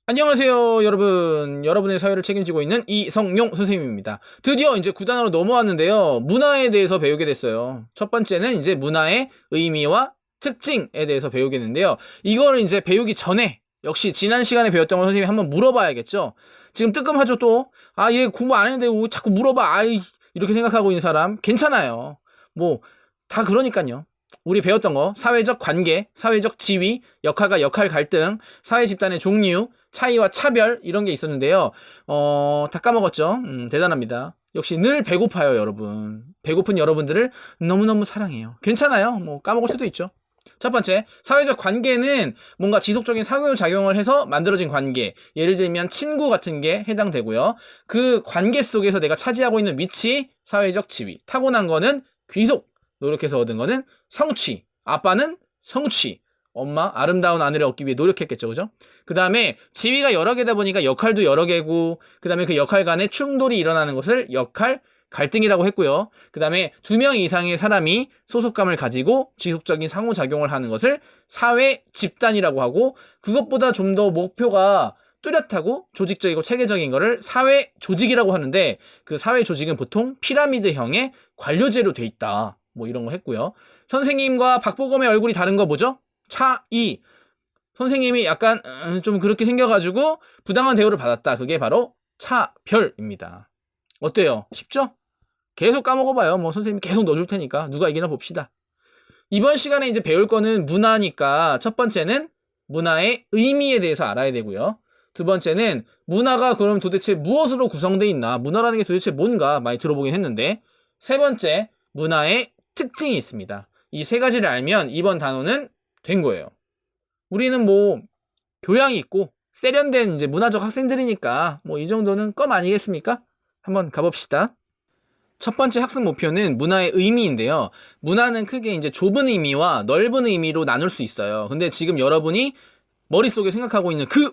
안녕하세요, 여러분. 여러분의 사회를 책임지고 있는 이성용 선생님입니다. 드디어 이제 9단으로 넘어왔는데요. 문화에 대해서 배우게 됐어요. 첫 번째는 이제 문화의 의미와 특징에 대해서 배우게 됐는데요. 이거를 이제 배우기 전에 역시 지난 시간에 배웠던 거 선생님이 한번 물어봐야겠죠. 지금 뜨끔하죠, 또. 아, 얘 공부 안 했는데 왜 자꾸 물어봐. 아이, 이렇게 생각하고 있는 사람 괜찮아요. 뭐 다 그러니까요. 우리 배웠던 거, 사회적 관계, 사회적 지위, 역할과 역할 갈등, 사회 집단의 종류, 차이와 차별, 이런 게 있었는데요. 다 까먹었죠? 대단합니다. 역시 늘 배고파요, 여러분. 배고픈 여러분들을 너무너무 사랑해요. 괜찮아요. 뭐, 까먹을 수도 있죠. 첫 번째, 사회적 관계는 뭔가 지속적인 상호작용을 해서 만들어진 관계. 예를 들면 친구 같은 게 해당되고요. 그 관계 속에서 내가 차지하고 있는 위치, 사회적 지위. 타고난 거는 귀속. 노력해서 얻은 거는 성취. 아빠는 성취. 엄마, 아름다운 아내를 얻기 위해 노력했겠죠, 그죠? 그 다음에 지위가 여러 개다 보니까 역할도 여러 개고, 그 다음에 그 역할 간에 충돌이 일어나는 것을 역할 갈등이라고 했고요. 그 다음에 2명 이상의 사람이 소속감을 가지고 지속적인 상호작용을 하는 것을 사회 집단이라고 하고, 그것보다 좀 더 목표가 뚜렷하고 조직적이고 체계적인 거를 사회 조직이라고 하는데, 그 사회 조직은 보통 피라미드형의 관료제로 돼 있다. 뭐 이런 거 했고요. 선생님과 박보검의 얼굴이 다른 거 뭐죠? 차이. 선생님이 약간 좀 그렇게 생겨가지고 부당한 대우를 받았다. 그게 바로 차별입니다. 어때요? 쉽죠? 계속 까먹어봐요. 뭐 선생님이 계속 넣어줄 테니까 누가 이기나 봅시다. 이번 시간에 이제 배울 거는 문화니까 첫 번째는 문화의 의미에 대해서 알아야 되고요. 두 번째는 문화가 그럼 도대체 무엇으로 구성되어 있나? 문화라는 게 도대체 뭔가 많이 들어보긴 했는데, 세 번째, 문화의 특징이 있습니다. 이 세 가지를 알면 이번 단어는 된 거예요. 우리는 뭐 교양이 있고 세련된 이제 문화적 학생들이니까 뭐 이 정도는 껌 아니겠습니까? 한번 가봅시다. 첫 번째 학습 목표는 문화의 의미인데요. 문화는 크게 이제 좁은 의미와 넓은 의미로 나눌 수 있어요. 근데 지금 여러분이 머릿속에 생각하고 있는 그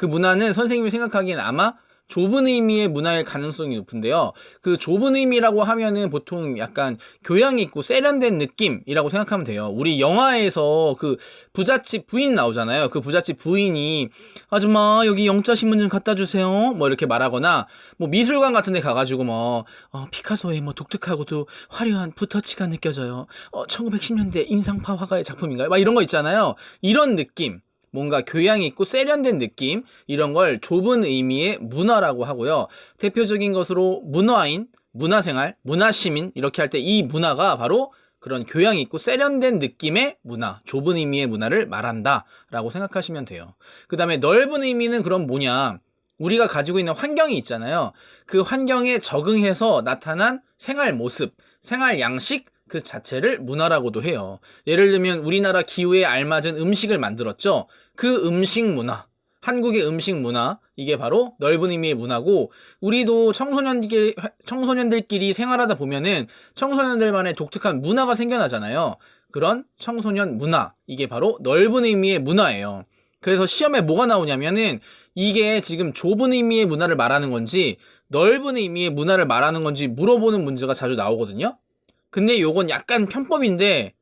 문화는 선생님이 생각하기엔 아마 좁은 의미의 문화일 가능성이 높은데요. 그 좁은 의미라고 하면은 보통 약간 교양이 있고 세련된 느낌이라고 생각하면 돼요. 우리 영화에서 그 부잣집 부인 나오잖아요. 그 부잣집 부인이 아줌마 여기 영자 신문 좀 갖다 주세요. 뭐 이렇게 말하거나, 뭐 미술관 같은 데 가가지고 뭐 피카소의 뭐 독특하고도 화려한 붓터치가 느껴져요. 1910년대 인상파 화가의 작품인가요? 막 이런 거 있잖아요. 이런 느낌. 뭔가 교양이 있고 세련된 느낌, 이런 걸 좁은 의미의 문화라고 하고요. 대표적인 것으로 문화인, 문화생활, 문화시민 이렇게 할 때 이 문화가 바로 그런 교양이 있고 세련된 느낌의 문화, 좁은 의미의 문화를 말한다 라고 생각하시면 돼요. 그 다음에 넓은 의미는 그럼 뭐냐, 우리가 가지고 있는 환경이 있잖아요. 그 환경에 적응해서 나타난 생활 모습, 생활 양식, 그 자체를 문화라고도 해요. 예를 들면 우리나라 기후에 알맞은 음식을 만들었죠. 그 음식 문화, 한국의 음식 문화, 이게 바로 넓은 의미의 문화고, 우리도 청소년들끼리 생활하다 보면은 청소년들만의 독특한 문화가 생겨나잖아요. 그런 청소년 문화, 이게 바로 넓은 의미의 문화예요. 그래서 시험에 뭐가 나오냐면은 이게 지금 좁은 의미의 문화를 말하는 건지 넓은 의미의 문화를 말하는 건지 물어보는 문제가 자주 나오거든요. 근데 요건 약간 편법인데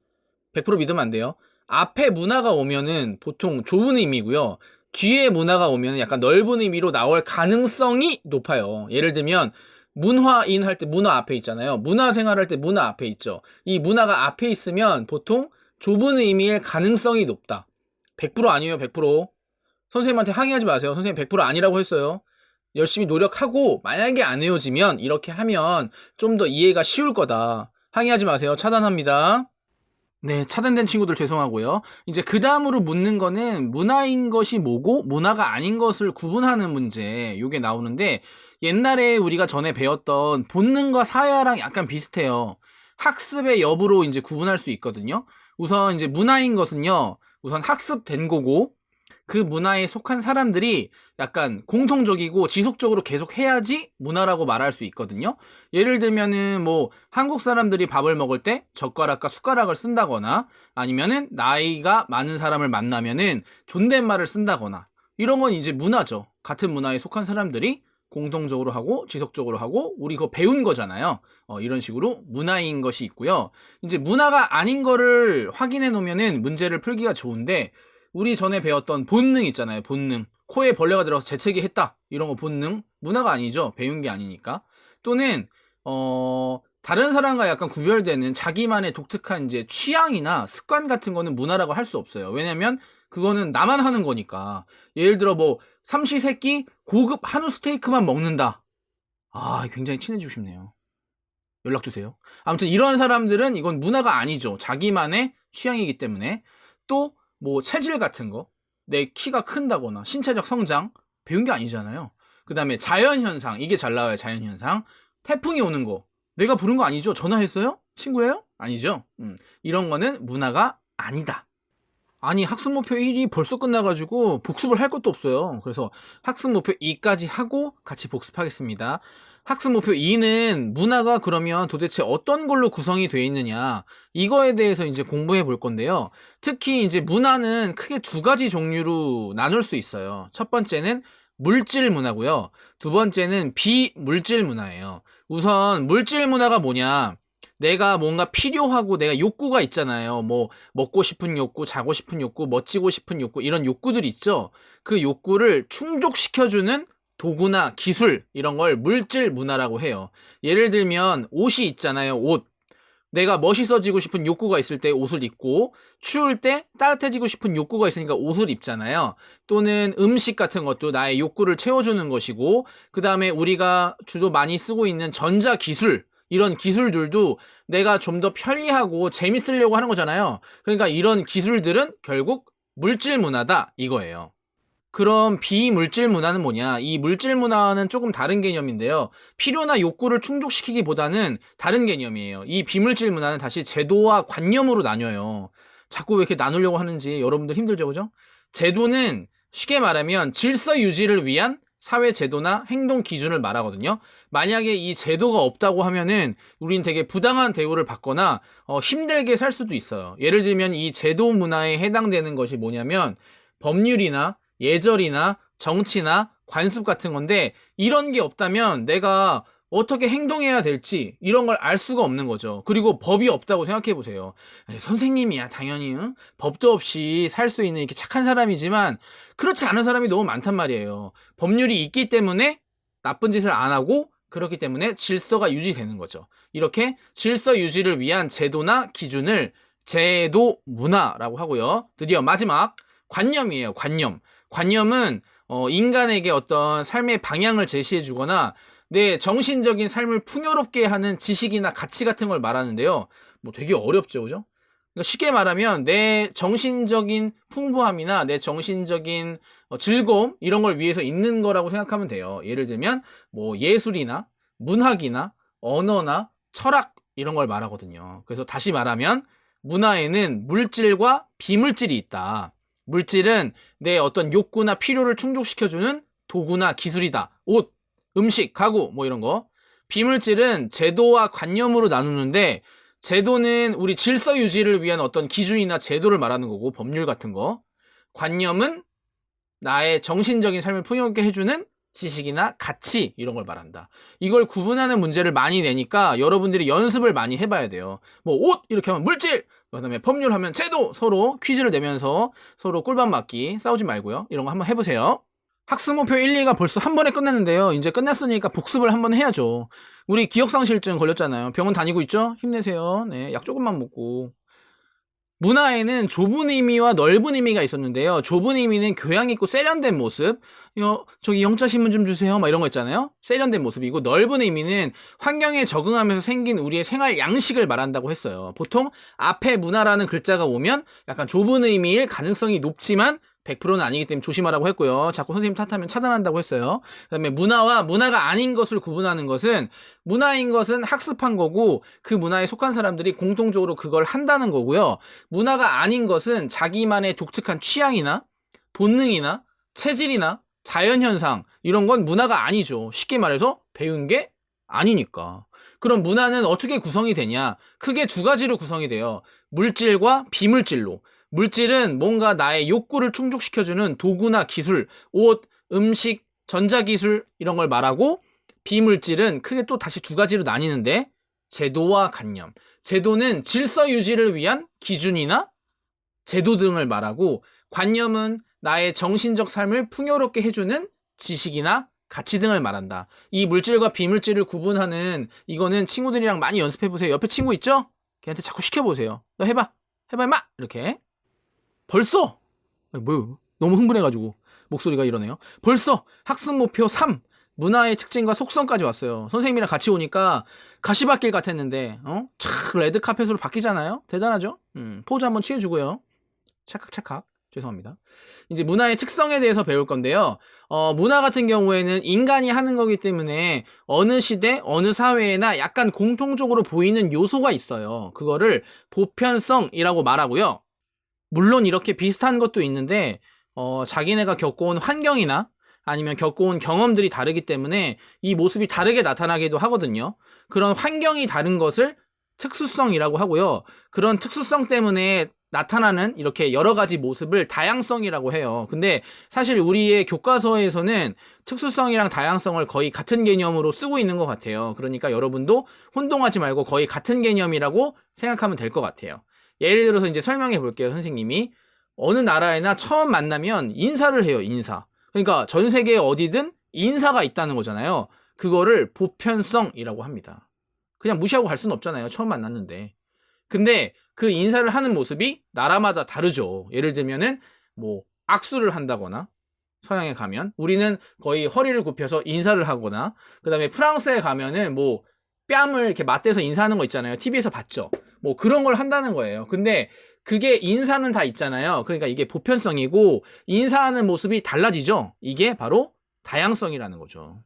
100% 믿으면 안 돼요. 앞에 문화가 오면은 보통 좁은 의미고요. 뒤에 문화가 오면은 약간 넓은 의미로 나올 가능성이 높아요. 예를 들면 문화인 할 때 문화 앞에 있잖아요. 문화생활 할 때 문화 앞에 있죠. 이 문화가 앞에 있으면 보통 좁은 의미일 가능성이 높다. 100% 아니에요, 100%. 선생님한테 항의하지 마세요. 선생님 100% 아니라고 했어요. 열심히 노력하고 만약에 안 외워지면 이렇게 하면 좀 더 이해가 쉬울 거다. 항의하지 마세요. 차단합니다. 네, 차단된 친구들 죄송하고요. 이제 그 다음으로 묻는 거는 문화인 것이 뭐고 문화가 아닌 것을 구분하는 문제, 요게 나오는데, 옛날에 우리가 전에 배웠던 본능과 사회화랑 약간 비슷해요. 학습의 여부로 이제 구분할 수 있거든요. 우선 이제 문화인 것은요, 우선 학습된 거고, 그 문화에 속한 사람들이 약간 공통적이고 지속적으로 계속 해야지 문화라고 말할 수 있거든요. 예를 들면은 뭐 한국 사람들이 밥을 먹을 때 젓가락과 숟가락을 쓴다거나, 아니면은 나이가 많은 사람을 만나면은 존댓말을 쓴다거나, 이런 건 이제 문화죠. 같은 문화에 속한 사람들이 공통적으로 하고 지속적으로 하고 우리 그거 배운 거잖아요. 이런 식으로 문화인 것이 있고요. 이제 문화가 아닌 거를 확인해 놓으면은 문제를 풀기가 좋은데, 우리 전에 배웠던 본능 있잖아요. 본능. 코에 벌레가 들어가서 재채기 했다. 이런 거 본능. 문화가 아니죠. 배운 게 아니니까. 또는 다른 사람과 약간 구별되는 자기만의 독특한 이제 취향이나 습관 같은 거는 문화라고 할 수 없어요. 왜냐면 그거는 나만 하는 거니까. 예를 들어 뭐 삼시세끼 고급 한우 스테이크만 먹는다. 굉장히 친해지고 싶네요. 연락 주세요. 아무튼 이런 사람들은 이건 문화가 아니죠. 자기만의 취향이기 때문에. 또 뭐 체질 같은 거, 내 키가 큰다거나 신체적 성장 배운 게 아니잖아요. 그 다음에 자연현상, 이게 잘 나와요. 자연현상. 태풍이 오는 거 내가 부른 거 아니죠? 전화했어요? 친구예요? 아니죠? 이런 거는 문화가 아니다. 아니, 학습 목표 1이 벌써 끝나가지고 복습을 할 것도 없어요. 그래서 학습 목표 2까지 하고 같이 복습하겠습니다. 학습 목표 2는 문화가 그러면 도대체 어떤 걸로 구성이 되어 있느냐, 이거에 대해서 이제 공부해 볼 건데요. 특히 이제 문화는 크게 두 가지 종류로 나눌 수 있어요. 첫 번째는 물질 문화고요. 두 번째는 비물질 문화예요. 우선 물질 문화가 뭐냐? 내가 뭔가 필요하고 내가 욕구가 있잖아요. 뭐 먹고 싶은 욕구, 자고 싶은 욕구, 멋지고 싶은 욕구, 이런 욕구들이 있죠. 그 욕구를 충족시켜주는 도구나 기술, 이런 걸 물질 문화라고 해요. 예를 들면 옷이 있잖아요. 옷. 내가 멋있어지고 싶은 욕구가 있을 때 옷을 입고, 추울 때 따뜻해지고 싶은 욕구가 있으니까 옷을 입잖아요. 또는 음식 같은 것도 나의 욕구를 채워주는 것이고, 그 다음에 우리가 주로 많이 쓰고 있는 전자기술, 이런 기술들도 내가 좀 더 편리하고 재밌으려고 하는 거잖아요. 그러니까 이런 기술들은 결국 물질 문화다, 이거예요. 그럼 비물질 문화는 뭐냐? 이 물질 문화는 조금 다른 개념인데요. 필요나 욕구를 충족시키기보다는 다른 개념이에요. 이 비물질 문화는 다시 제도와 관념으로 나뉘어요. 자꾸 왜 이렇게 나누려고 하는지 여러분들 힘들죠, 그죠? 제도는 쉽게 말하면 질서 유지를 위한 사회 제도나 행동 기준을 말하거든요. 만약에 이 제도가 없다고 하면은 우린 되게 부당한 대우를 받거나 힘들게 살 수도 있어요. 예를 들면 이 제도 문화에 해당되는 것이 뭐냐면 법률이나 예절이나 정치나 관습 같은 건데, 이런 게 없다면 내가 어떻게 행동해야 될지 이런 걸 알 수가 없는 거죠. 그리고 법이 없다고 생각해 보세요. 선생님이야 당연히 법도 없이 살 수 있는 이렇게 착한 사람이지만 그렇지 않은 사람이 너무 많단 말이에요. 법률이 있기 때문에 나쁜 짓을 안 하고, 그렇기 때문에 질서가 유지되는 거죠. 이렇게 질서 유지를 위한 제도나 기준을 제도 문화라고 하고요. 드디어 마지막 관념이에요. 관념은 인간에게 어떤 삶의 방향을 제시해 주거나 내 정신적인 삶을 풍요롭게 하는 지식이나 가치 같은 걸 말하는데요. 뭐 되게 어렵죠, 그죠? 그러니까 쉽게 말하면 내 정신적인 풍부함이나 내 정신적인 즐거움, 이런 걸 위해서 있는 거라고 생각하면 돼요. 예를 들면 뭐 예술이나 문학이나 언어나 철학, 이런 걸 말하거든요. 그래서 다시 말하면 문화에는 물질과 비물질이 있다. 물질은 내 어떤 욕구나 필요를 충족시켜주는 도구나 기술이다. 옷, 음식, 가구, 뭐 이런 거. 비물질은 제도와 관념으로 나누는데, 제도는 우리 질서 유지를 위한 어떤 기준이나 제도를 말하는 거고, 법률 같은 거. 관념은 나의 정신적인 삶을 풍요롭게 해주는 지식이나 가치, 이런 걸 말한다. 이걸 구분하는 문제를 많이 내니까 여러분들이 연습을 많이 해봐야 돼요. 뭐 옷 이렇게 하면 물질, 그 다음에 법률 하면 제도, 서로 퀴즈를 내면서 서로 꿀밤 맞기, 싸우지 말고요. 이런 거 한번 해보세요. 학습 목표 1, 2가 벌써 한 번에 끝났는데요. 이제 끝났으니까 복습을 한번 해야죠. 우리 기억상실증 걸렸잖아요. 병원 다니고 있죠? 힘내세요. 네, 약 조금만 먹고. 문화에는 좁은 의미와 넓은 의미가 있었는데요. 좁은 의미는 교양 있고 세련된 모습, 저기 영자신문 좀 주세요, 막 이런 거 있잖아요. 세련된 모습이고, 넓은 의미는 환경에 적응하면서 생긴 우리의 생활 양식을 말한다고 했어요. 보통 앞에 문화라는 글자가 오면 약간 좁은 의미일 가능성이 높지만 100%는 아니기 때문에 조심하라고 했고요. 자꾸 선생님 탓하면 차단한다고 했어요. 그 다음에 문화와 문화가 아닌 것을 구분하는 것은, 문화인 것은 학습한 거고 그 문화에 속한 사람들이 공통적으로 그걸 한다는 거고요. 문화가 아닌 것은 자기만의 독특한 취향이나 본능이나 체질이나 자연현상, 이런 건 문화가 아니죠. 쉽게 말해서 배운 게 아니니까. 그럼 문화는 어떻게 구성이 되냐? 크게 두 가지로 구성이 돼요. 물질과 비물질로. 물질은 뭔가 나의 욕구를 충족시켜주는 도구나 기술, 옷, 음식, 전자기술, 이런 걸 말하고, 비물질은 크게 또 다시 두 가지로 나뉘는데, 제도와 관념. 제도는 질서 유지를 위한 기준이나 제도 등을 말하고, 관념은 나의 정신적 삶을 풍요롭게 해주는 지식이나 가치 등을 말한다. 이 물질과 비물질을 구분하는 이거는 친구들이랑 많이 연습해보세요. 옆에 친구 있죠? 걔한테 자꾸 시켜보세요. 너 해봐. 해봐 임마! 이렇게. 벌써 뭐요? 너무 흥분해가지고 목소리가 이러네요. 벌써 학습 목표 3 문화의 특징과 속성까지 왔어요. 선생님이랑 같이 오니까 가시밭길 같았는데 착 레드카펫으로 바뀌잖아요. 대단하죠? 포즈 한번 취해주고요. 찰칵찰칵. 죄송합니다. 이제 문화의 특성에 대해서 배울 건데요. 문화 같은 경우에는 인간이 하는 거기 때문에 어느 시대, 어느 사회에나 약간 공통적으로 보이는 요소가 있어요. 그거를 보편성이라고 말하고요. 물론 이렇게 비슷한 것도 있는데 자기네가 겪어온 환경이나 아니면 겪어온 경험들이 다르기 때문에 이 모습이 다르게 나타나기도 하거든요. 그런 환경이 다른 것을 특수성이라고 하고요. 그런 특수성 때문에 나타나는 이렇게 여러 가지 모습을 다양성이라고 해요. 근데 사실 우리의 교과서에서는 특수성이랑 다양성을 거의 같은 개념으로 쓰고 있는 것 같아요. 그러니까 여러분도 혼동하지 말고 거의 같은 개념이라고 생각하면 될 것 같아요. 예를 들어서 이제 설명해 볼게요. 선생님이 어느 나라에나 처음 만나면 인사를 해요. 인사. 그러니까 전 세계 어디든 인사가 있다는 거잖아요. 그거를 보편성이라고 합니다. 그냥 무시하고 갈 수는 없잖아요. 처음 만났는데. 근데 그 인사를 하는 모습이 나라마다 다르죠. 예를 들면은 뭐 악수를 한다거나 서양에 가면 우리는 거의 허리를 굽혀서 인사를 하거나 그다음에 프랑스에 가면은 뭐 뺨을 이렇게 맞대서 인사하는 거 있잖아요. TV에서 봤죠. 뭐 그런 걸 한다는 거예요. 근데 그게 인사는 다 있잖아요. 그러니까 이게 보편성이고 인사하는 모습이 달라지죠. 이게 바로 다양성이라는 거죠.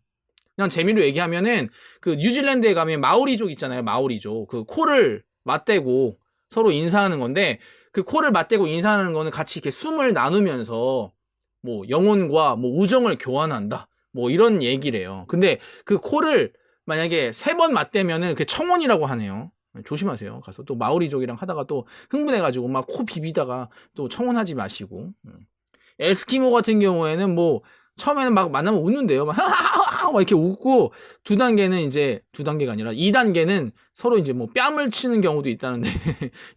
그냥 재미로 얘기하면은 그 뉴질랜드에 가면 마오리족 있잖아요. 마오리족. 그 코를 맞대고 서로 인사하는 건데 그 코를 맞대고 인사하는 거는 같이 이렇게 숨을 나누면서 뭐 영혼과 뭐 우정을 교환한다. 뭐 이런 얘기래요. 근데 그 코를 만약에 3번 맞대면은 그 청혼이라고 하네요. 조심하세요. 가서 또 마오리족이랑 하다가 또 흥분해가지고 막 코 비비다가 또 청혼하지 마시고. 에스키모 같은 경우에는 뭐 처음에는 막 만나면 웃는데요. 막 이렇게 웃고 2단계가 아니라 2단계는 서로 이제 뭐 뺨을 치는 경우도 있다는데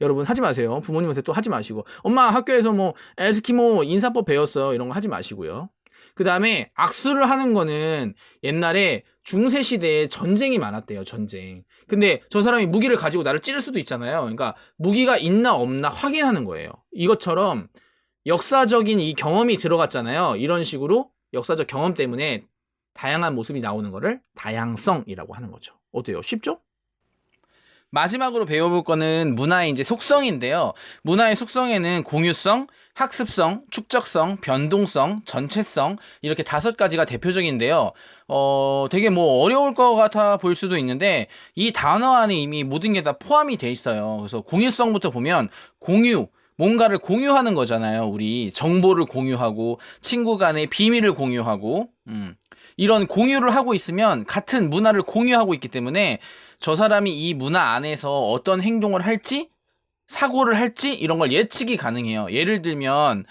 여러분 하지 마세요. 부모님한테 또 하지 마시고 엄마 학교에서 뭐 에스키모 인사법 배웠어요. 이런 거 하지 마시고요. 그 다음에 악수를 하는 거는 옛날에 중세시대에 전쟁이 많았대요. 전쟁. 근데 저 사람이 무기를 가지고 나를 찌를 수도 있잖아요. 그러니까 무기가 있나 없나 확인하는 거예요. 이것처럼 역사적인 이 경험이 들어갔잖아요. 이런 식으로 역사적 경험 때문에 다양한 모습이 나오는 거를 다양성이라고 하는 거죠. 어때요? 쉽죠? 마지막으로 배워볼 거는 문화의 이제 속성인데요. 문화의 속성에는 공유성, 학습성, 축적성, 변동성, 전체성 이렇게 5가지가 대표적인데요. 되게 뭐 어려울 것 같아 보일 수도 있는데 이 단어 안에 이미 모든 게 다 포함이 돼 있어요. 그래서 공유성부터 보면 공유, 뭔가를 공유하는 거잖아요. 우리 정보를 공유하고 친구 간의 비밀을 공유하고 이런 공유를 하고 있으면 같은 문화를 공유하고 있기 때문에 저 사람이 이 문화 안에서 어떤 행동을 할지 사고를 할지 이런 걸 예측이 가능해요. 예를 들면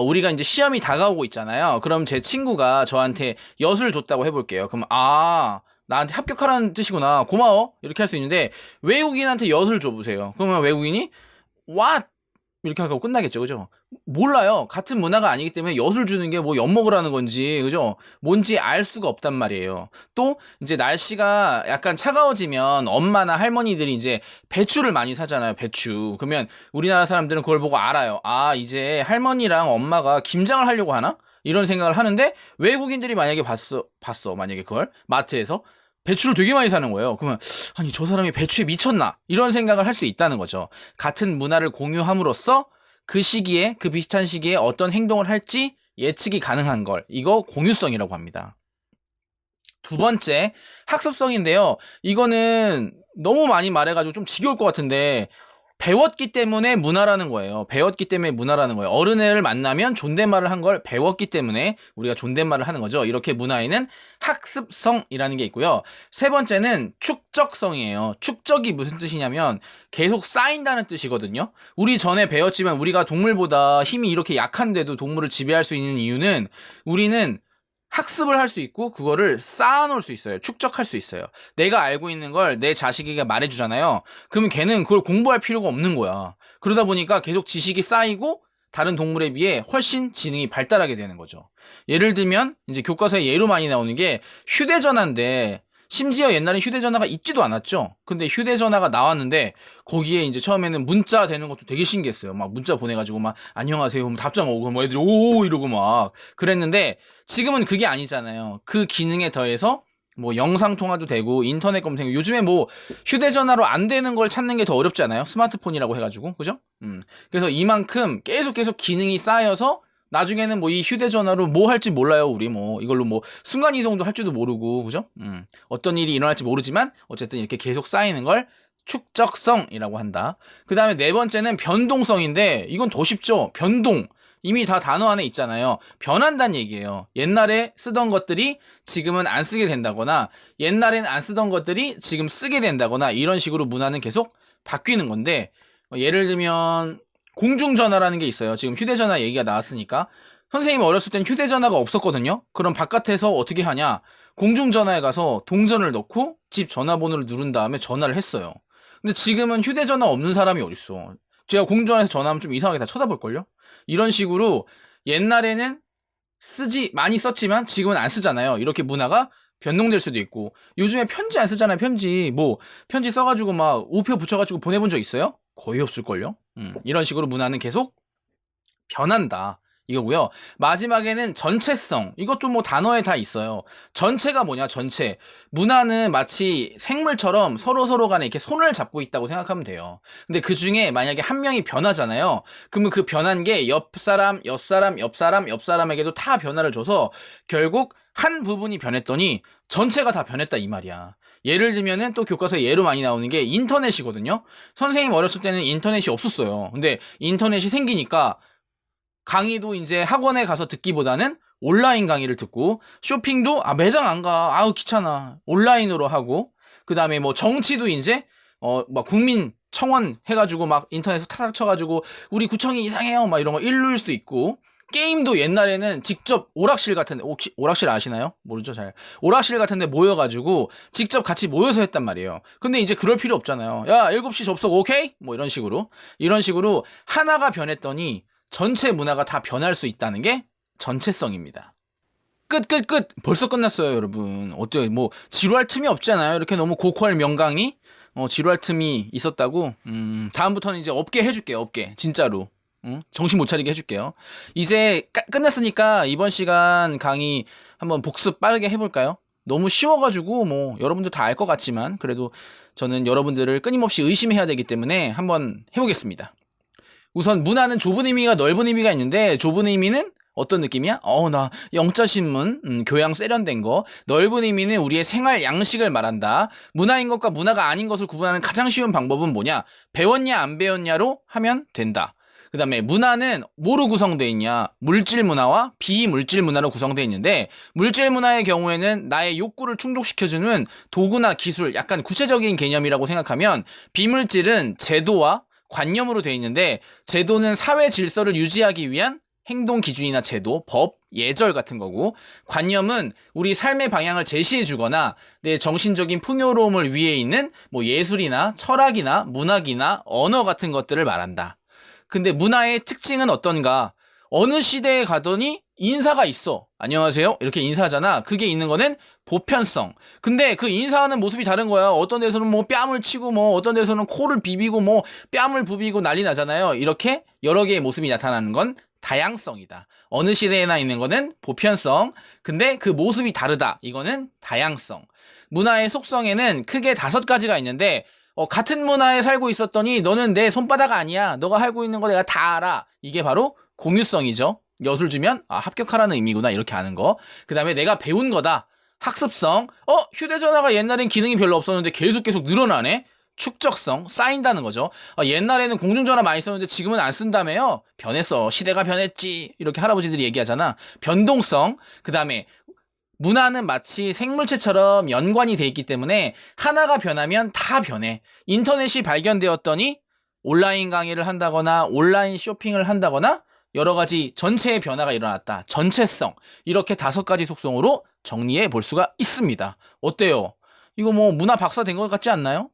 우리가 이제 시험이 다가오고 있잖아요. 그럼 제 친구가 저한테 엿을 줬다고 해볼게요. 그럼 나한테 합격하라는 뜻이구나. 고마워. 이렇게 할 수 있는데 외국인한테 엿을 줘보세요. 그러면 외국인이 What? 이렇게 하고 끝나겠죠. 그죠? 몰라요. 같은 문화가 아니기 때문에 엿을 주는 게 뭐 엿 먹으라는 건지, 그죠? 뭔지 알 수가 없단 말이에요. 또, 이제 날씨가 약간 차가워지면 엄마나 할머니들이 이제 배추를 많이 사잖아요. 배추. 그러면 우리나라 사람들은 그걸 보고 알아요. 이제 할머니랑 엄마가 김장을 하려고 하나? 이런 생각을 하는데 외국인들이 만약에 봤어. 만약에 그걸 마트에서. 배추를 되게 많이 사는 거예요. 그러면 아니 저 사람이 배추에 미쳤나? 이런 생각을 할 수 있다는 거죠. 같은 문화를 공유함으로써 그 시기에 그 비슷한 시기에 어떤 행동을 할지 예측이 가능한 걸 이거 공유성이라고 합니다. 2번째 학습성인데요. 이거는 너무 많이 말해가지고 좀 지겨울 것 같은데 배웠기 때문에 문화라는 거예요. 배웠기 때문에 문화라는 거예요. 어른애를 만나면 존댓말을 한 걸 배웠기 때문에 우리가 존댓말을 하는 거죠. 이렇게 문화에는 학습성이라는 게 있고요. 3번째는 축적성이에요. 축적이 무슨 뜻이냐면 계속 쌓인다는 뜻이거든요. 우리 전에 배웠지만 우리가 동물보다 힘이 이렇게 약한데도 동물을 지배할 수 있는 이유는 우리는 학습을 할 수 있고 그거를 쌓아놓을 수 있어요. 축적할 수 있어요. 내가 알고 있는 걸 내 자식에게 말해주잖아요. 그러면 걔는 그걸 공부할 필요가 없는 거야. 그러다 보니까 계속 지식이 쌓이고 다른 동물에 비해 훨씬 지능이 발달하게 되는 거죠. 예를 들면 이제 교과서에 예로 많이 나오는 게 휴대전화인데, 심지어 옛날에 휴대전화가 있지도 않았죠. 근데 휴대전화가 나왔는데 거기에 이제 처음에는 문자 되는 것도 되게 신기했어요. 막 문자 보내가지고 막 안녕하세요 그럼 답장 오고 뭐 애들이 오 이러고 막 그랬는데, 지금은 그게 아니잖아요. 그 기능에 더해서 뭐 영상통화도 되고 인터넷 검색, 요즘에 뭐 휴대전화로 안 되는 걸 찾는 게 더 어렵지 않아요? 스마트폰이라고 해가지고, 그죠? 그래서 이만큼 계속 기능이 쌓여서 나중에는 뭐 이 휴대전화로 뭐 할지 몰라요. 우리 뭐 이걸로 뭐 순간이동도 할 줄도 모르고, 그죠? 어떤 일이 일어날지 모르지만 어쨌든 이렇게 계속 쌓이는 걸 축적성이라고 한다. 그 다음에 네 번째는 변동성인데, 이건 더 쉽죠. 변동. 이미 다 단어 안에 있잖아요. 변한다는 얘기예요. 옛날에 쓰던 것들이 지금은 안 쓰게 된다거나, 옛날엔 안 쓰던 것들이 지금 쓰게 된다거나, 이런 식으로 문화는 계속 바뀌는 건데, 예를 들면 공중전화라는 게 있어요. 지금 휴대전화 얘기가 나왔으니까. 선생님 어렸을 땐 휴대전화가 없었거든요. 그럼 바깥에서 어떻게 하냐? 공중전화에 가서 동전을 넣고 집 전화번호를 누른 다음에 전화를 했어요. 근데 지금은 휴대전화 없는 사람이 어딨어. 제가 공중전화에서 전화하면 좀 이상하게 다 쳐다볼걸요? 이런 식으로 옛날에는 많이 썼지만 지금은 안 쓰잖아요. 이렇게 문화가 변동될 수도 있고, 요즘에 편지 안 쓰잖아요. 편지 써가지고 막 우표 붙여가지고 보내본 적 있어요? 거의 없을걸요? 이런 식으로 문화는 계속 변한다, 이거고요. 마지막에는 전체성. 이것도 뭐 단어에 다 있어요. 전체가 뭐냐, 전체. 문화는 마치 생물처럼 서로 간에 이렇게 손을 잡고 있다고 생각하면 돼요. 근데 그 중에 만약에 한 명이 변하잖아요. 그러면 그 변한 게 옆 사람에게도 다 변화를 줘서 결국 한 부분이 변했더니 전체가 다 변했다, 이 말이야. 예를 들면은 또 교과서에 예로 많이 나오는 게 인터넷이거든요. 선생님 어렸을 때는 인터넷이 없었어요. 근데 인터넷이 생기니까 강의도 이제 학원에 가서 듣기보다는 온라인 강의를 듣고, 쇼핑도 매장 안 가, 귀찮아, 온라인으로 하고, 그 다음에 뭐 정치도 이제 막 국민청원 해가지고 막 인터넷에 타닥 쳐가지고 우리 구청이 이상해요 막 이런 거 읽을 수 있고, 게임도 옛날에는 직접 오락실 같은데, 혹시 오락실 아시나요? 모르죠, 잘. 오락실 같은데 모여가지고 직접 같이 모여서 했단 말이에요. 근데 이제 그럴 필요 없잖아요. 야, 7시 접속 오케이? 뭐 이런 식으로 하나가 변했더니 전체 문화가 다 변할 수 있다는 게 전체성입니다. 끝. 벌써 끝났어요, 여러분. 어때요? 뭐 지루할 틈이 없잖아요. 이렇게 너무 고퀄 명강이 지루할 틈이 있었다고. 다음부터는 이제 업계 해줄게요. 업계 진짜로. 정신 못 차리게 해줄게요. 이제 끝났으니까 이번 시간 강의 한번 복습 빠르게 해볼까요? 너무 쉬워가지고 뭐 여러분들 다 알 것 같지만, 그래도 저는 여러분들을 끊임없이 의심해야 되기 때문에 한번 해보겠습니다. 우선 문화는 좁은 의미가 넓은 의미가 있는데, 좁은 의미는 어떤 느낌이야? 나 영자신문, 교양 세련된 거. 넓은 의미는 우리의 생활 양식을 말한다. 문화인 것과 문화가 아닌 것을 구분하는 가장 쉬운 방법은 뭐냐? 배웠냐 안 배웠냐로 하면 된다. 그 다음에 문화는 뭐로 구성되어 있냐? 물질 문화와 비물질 문화로 구성되어 있는데, 물질 문화의 경우에는 나의 욕구를 충족시켜주는 도구나 기술, 약간 구체적인 개념이라고 생각하면, 비물질은 제도와 관념으로 되어 있는데, 제도는 사회 질서를 유지하기 위한 행동 기준이나 제도, 법, 예절 같은 거고, 관념은 우리 삶의 방향을 제시해 주거나 내 정신적인 풍요로움을 위해 있는 뭐 예술이나 철학이나 문학이나 언어 같은 것들을 말한다. 근데 문화의 특징은 어떤가? 어느 시대에 가더니 인사가 있어. 안녕하세요 이렇게 인사하잖아. 그게 있는 거는 보편성. 근데 그 인사하는 모습이 다른 거야. 어떤 데서는 뭐 뺨을 치고, 뭐 어떤 데서는 코를 비비고, 뭐 뺨을 부비고 난리 나잖아요. 이렇게 여러 개의 모습이 나타나는 건 다양성이다. 어느 시대에나 있는 거는 보편성. 근데 그 모습이 다르다. 이거는 다양성. 문화의 속성에는 크게 5가지가 있는데, 같은 문화에 살고 있었더니 너는 내 손바닥 아니야. 너가 알고 있는 거 내가 다 알아. 이게 바로 공유성이죠. 엿을 주면 합격하라는 의미구나, 이렇게 아는 거. 그 다음에 내가 배운 거다. 학습성. 휴대전화가 옛날엔 기능이 별로 없었는데 계속 늘어나네. 축적성, 쌓인다는 거죠. 옛날에는 공중전화 많이 썼는데 지금은 안 쓴다며요. 변했어. 시대가 변했지. 이렇게 할아버지들이 얘기하잖아. 변동성. 그 다음에 문화는 마치 생물체처럼 연관이 돼 있기 때문에 하나가 변하면 다 변해. 인터넷이 발견되었더니 온라인 강의를 한다거나 온라인 쇼핑을 한다거나 여러 가지 전체의 변화가 일어났다. 전체성. 이렇게 5가지 속성으로 정리해 볼 수가 있습니다. 어때요? 이거 뭐 문화 박사 된 것 같지 않나요?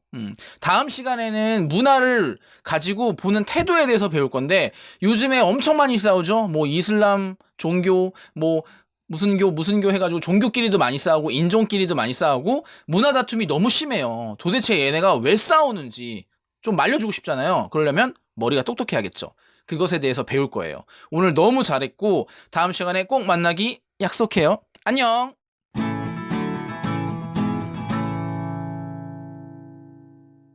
다음 시간에는 문화를 가지고 보는 태도에 대해서 배울 건데 요즘에 엄청 많이 싸우죠. 뭐 이슬람, 종교, 뭐 무슨 교 해가지고 종교끼리도 많이 싸우고 인종끼리도 많이 싸우고 문화 다툼이 너무 심해요. 도대체 얘네가 왜 싸우는지 좀 말려주고 싶잖아요. 그러려면 머리가 똑똑해야겠죠. 그것에 대해서 배울 거예요. 오늘 너무 잘했고 다음 시간에 꼭 만나기 약속해요. 안녕.